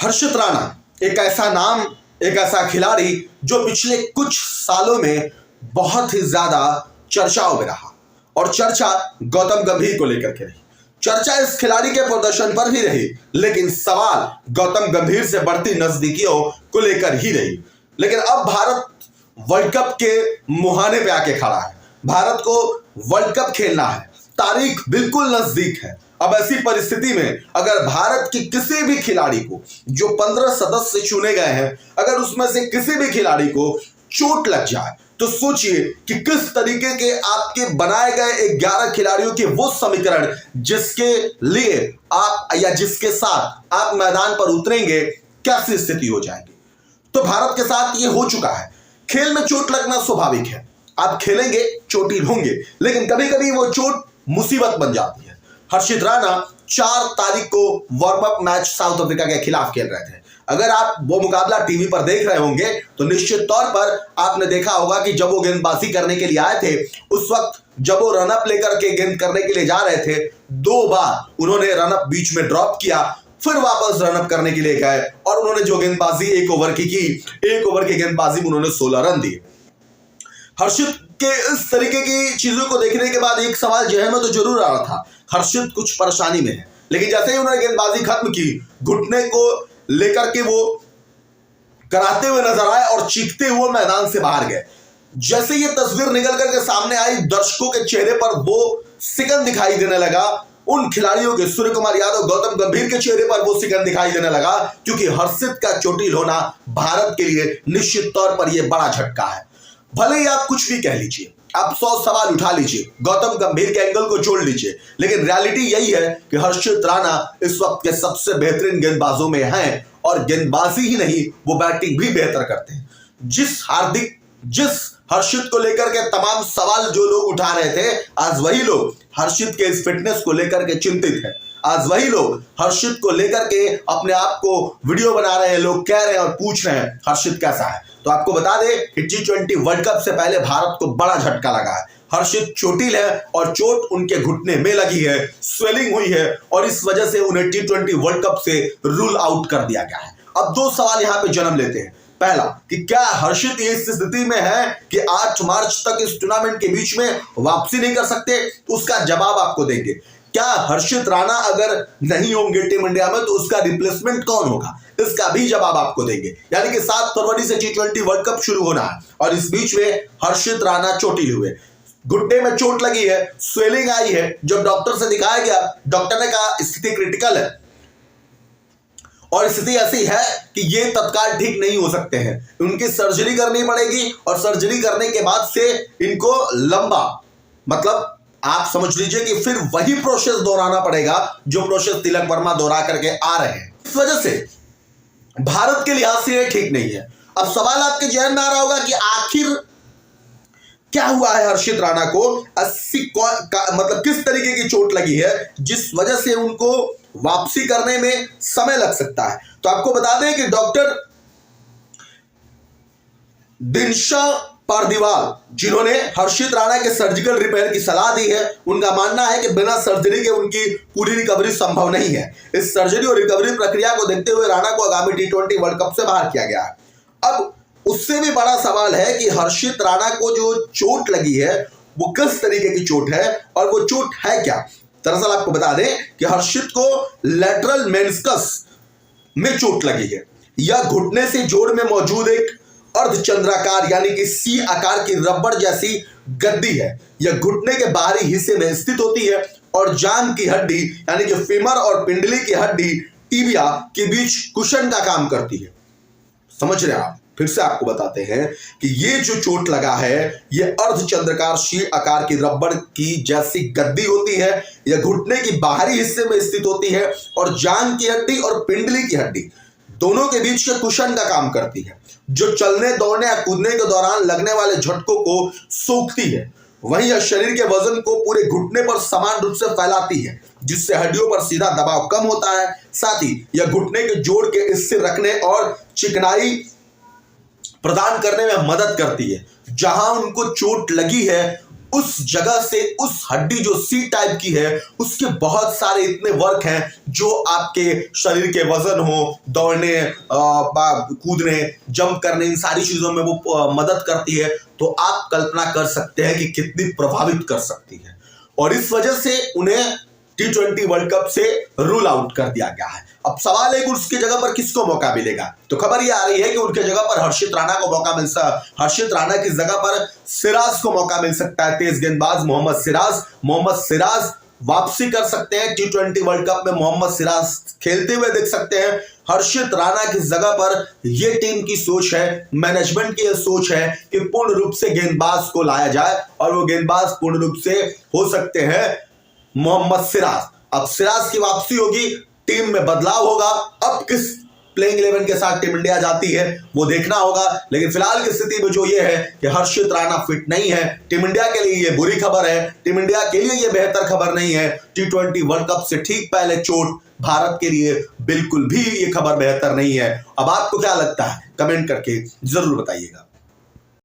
हर्षित राणा एक ऐसा नाम, एक ऐसा खिलाड़ी जो पिछले कुछ सालों में बहुत ही ज्यादा चर्चाओं में रहा। और चर्चा गौतम गंभीर को लेकर के रही, चर्चा इस खिलाड़ी के प्रदर्शन पर भी रही, लेकिन सवाल गौतम गंभीर से बढ़ती नजदीकियों को लेकर ही रही। लेकिन अब भारत वर्ल्ड कप के मुहाने पे आके खड़ा है। भारत को वर्ल्ड कप खेलना है, तारीख बिल्कुल नजदीक है। अब ऐसी परिस्थिति में अगर भारत की किसी भी खिलाड़ी को, जो 15 सदस्य चुने गए हैं, अगर उसमें से किसी भी खिलाड़ी को चोट लग जाए तो सोचिए कि किस तरीके के आपके बनाए गए 11 खिलाड़ियों के वो समीकरण जिसके लिए आप या जिसके साथ आप मैदान पर उतरेंगे, कैसी स्थिति हो जाएगी। तो भारत के साथ ये हो चुका है। खेल में चोट लगना स्वाभाविक है, आप खेलेंगे, चोटिल होंगे, लेकिन कभी कभी वो चोट मुसीबत बन जाती है। हर्षित राणा 4 तारीख को warm up match south Africa के खिलाफ खेल रहे थे। अगर आप वो मुकाबला टीवी पर देख रहे होंगे तो निश्चित तौर पर आपने देखा होगा कि जब वो गेंदबाजी करने के लिए आए थे, उस वक्त जब वो रनअप लेकर के गेंद करने के लिए जा रहे थे, 2 बार उन्होंने रनअप बीच में ड्रॉप किया, फिर वापस रनअप करने के लिए गए और उन्होंने जो गेंदबाजी 1 ओवर की 1 ओवर की गेंदबाजी में उन्होंने 16 रन दिए। हर्षित के इस तरीके की चीजों को देखने के बाद एक सवाल जहन में तो जरूर आ रहा था, हर्षित कुछ परेशानी में है। लेकिन जैसे ही उन्होंने गेंदबाजी खत्म की, घुटने को लेकर के वो कराते हुए नजर आए और चीखते हुए मैदान से बाहर गए। जैसे ये तस्वीर निकल करके सामने आई, दर्शकों के चेहरे पर वो सिकन दिखाई देने लगा। उन खिलाड़ियों के, सूर्य कुमार यादव, गौतम गंभीर के चेहरे पर वो सिकन दिखाई देने लगा, क्योंकि हर्षित का चोटिल होना भारत के लिए निश्चित तौर पर यह बड़ा झटका है। भले ही आप कुछ भी कह लीजिए, आप 100 सवाल उठा लीजिए, गौतम गंभीर के एंगल को जोड़ लीजिए, लेकिन रियलिटी यही है कि हर्षित राणा इस वक्त के सबसे बेहतरीन गेंदबाजों में हैं और गेंदबाजी ही नहीं, वो बैटिंग भी बेहतर करते हैं। जिस हर्षित को लेकर के तमाम सवाल जो लोग उठा रहे थे, आज वही लोग हर्षित के इस फिटनेस को लेकर के चिंतित हैं। आज वही लोग हर्षित को लेकर के अपने आप को वीडियो बना रहे हैं, लोग कह रहे हैं और पूछ रहे हैं हर्षित कैसा है। तो आपको बता दें कि T20 वर्ल्ड कप से पहले भारत को बड़ा झटका लगा है। हर्षित चोटिल है और चोट उनके घुटने में लगी है, स्वेलिंग हुई है और इस वजह से उन्हें T20 वर्ल्ड कप से रूल आउट कर दिया गया है। अब 2 सवाल यहां पे जन्म लेते हैं। पहला कि क्या हर्षित इस स्थिति में है कि 8 मार्च तक इस टूर्नामेंट के बीच में वापसी नहीं कर सकते? उसका जवाब आपको देंगे। क्या हर्षित राणा अगर नहीं होंगे टीम इंडिया में तो उसका रिप्लेसमेंट कौन होगा? इसका भी जवाब आपको देंगे। यानी कि 7 फरवरी से T20 वर्ल्ड कप शुरू होना है और इस बीच में हर्षित राणा चोटिल हुए, घुटने में चोट लगी है, स्वेलिंग आई है। जब डॉक्टर से दिखाया गया, डॉक्टर ने कहा स्थिति क्रिटिकल है और स्थिति ऐसी है कि ये तत्काल ठीक नहीं हो सकते हैं, उनकी सर्जरी करनी पड़ेगी और सर्जरी करने के बाद से इनको लंबा, मतलब आप समझ लीजिए कि फिर वही प्रोसेस दोहराना पड़ेगा जो प्रोसेस तिलक वर्मा दोहरा करके आ रहे हैं। इस वजह से भारत के लिहाज से ये ठीक नहीं है। अब सवाल आपके जहन में आ रहा होगा कि आखिर क्या हुआ है हर्षित राणा को, 80 मतलब किस तरीके की चोट लगी है जिस वजह से उनको वापसी करने में समय लग सकता है। तो आपको बता दें कि डॉक्टर दिनशा पारदीवाल, जिन्होंने हर्षित राणा के सर्जिकल रिपेयर की सलाह दी है, उनका मानना है कि बिना सर्जरी के उनकी पूरी रिकवरी संभव नहीं है। इस सर्जरी और रिकवरी प्रक्रिया को देखते हुए राणा को आगामी T20 वर्ल्ड कप से बाहर किया गया है। अब उससे भी बड़ा सवाल है कि हर्षित राणा को जो चोट लगी है वो किस तरीके की चोट है और वो चोट है क्या। दरअसल आपको बता दें कि हर्षित को लेटरल मेनिस्कस में चोट लगी है। यह घुटने से जोड़ में मौजूद एक अर्धचंद्राकार यानी कि C आकार की रबड़ जैसी गद्दी है। यह घुटने के बाहरी हिस्से में स्थित होती है और जांघ की हड्डी यानी कि फीमर और पिंडली की हड्डी टिबिया के बीच कुशन का काम करती है। समझ रहे हैं आप? फिर से आपको बताते हैं कि ये जो चोट लगा है ये अर्धचंद्राकार C आकार की रबड़ की जैसी गद्दी होती है। यह घुटने की बाहरी हिस्से में स्थित होती है और जांघ की हड्डी और पिंडली की हड्डी दोनों के बीच के कुशन का काम करती है, जो चलने, दौड़ने या कूदने के दौरान लगने वाले झटकों को सोखती है। वहीं यह शरीर के वजन को पूरे घुटने पर समान रूप से फैलाती है, जिससे हड्डियों पर सीधा दबाव कम होता है। साथ ही यह घुटने के जोड़ के स्थिर रखने और चिकनाई प्रदान करने में मदद करती है। जहां उनको चोट लगी है उस जगह से उस हड्डी जो सी टाइप की है उसके बहुत सारे इतने वर्क हैं जो आपके शरीर के वजन हो, दौड़ने, कूदने, जंप करने, इन सारी चीजों में वो मदद करती है। तो आप कल्पना कर सकते हैं कि कितनी प्रभावित कर सकती है। और इस वजह से उन्हें T20 वर्ल्ड कप से रूल आउट कर दिया गया है। अब सवाल है कि उसकी जगह पर किसको मौका मिलेगा। तो खबर ये आ रही है कि उनके जगह पर हर्षित राणा को मौका मिल सकता है। हर्षित राणा की जगह पर सिराज को मौका मिल सकता है। तेज गेंदबाज मोहम्मद सिराज वापसी कर सकते हैं। T20 वर्ल्ड कप में मोहम्मद सिराज खेलते हुए देख सकते हैं। हर्षित राणा की जगह पर यह टीम की सोच है, मैनेजमेंट की यह सोच है कि पूर्ण रूप से गेंदबाज को लाया जाए और वो गेंदबाज पूर्ण रूप से हो सकते हैं मोहम्मद सिराज। अब सिराज की वापसी होगी, टीम में बदलाव होगा। अब किस प्लेइंग 11 के साथ टीम इंडिया जाती है वो देखना होगा। लेकिन फिलहाल की स्थिति में जो ये है कि हर्षित राणा फिट नहीं है, टीम इंडिया के लिए ये बुरी खबर है, टीम इंडिया के लिए ये बेहतर खबर नहीं है। T20 वर्ल्ड कप से ठीक पहले चोट भारत के लिए बिल्कुल भी ये खबर बेहतर नहीं है। अब आपको क्या लगता है कमेंट करके जरूर बताइएगा।